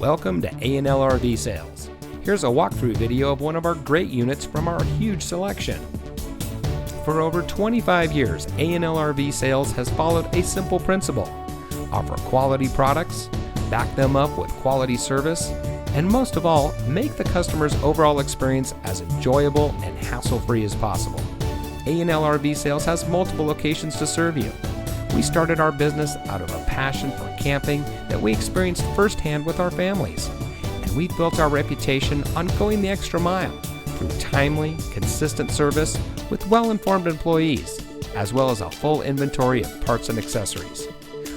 Welcome to A&L RV Sales. Here's a walkthrough video of one of our great units from our huge selection. For over 25 years, A&L RV Sales has followed a simple principle: offer quality products, back them up with quality service, and most of all, make the customer's overall experience as enjoyable and hassle-free as possible. A&L RV Sales has multiple locations to serve you. We started our business out of a passion for camping that we experienced firsthand with our families, and we've built our reputation on going the extra mile through timely, consistent service with well-informed employees, as well as a full inventory of parts and accessories.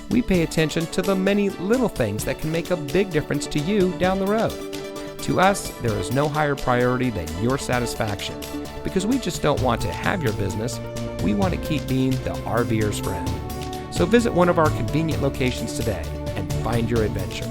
We pay attention to the many little things that can make a big difference to you down the road. To us, there is no higher priority than your satisfaction, because we just don't want to have your business, we want to keep being the RVer's friend. So visit one of our convenient locations today and find your adventure.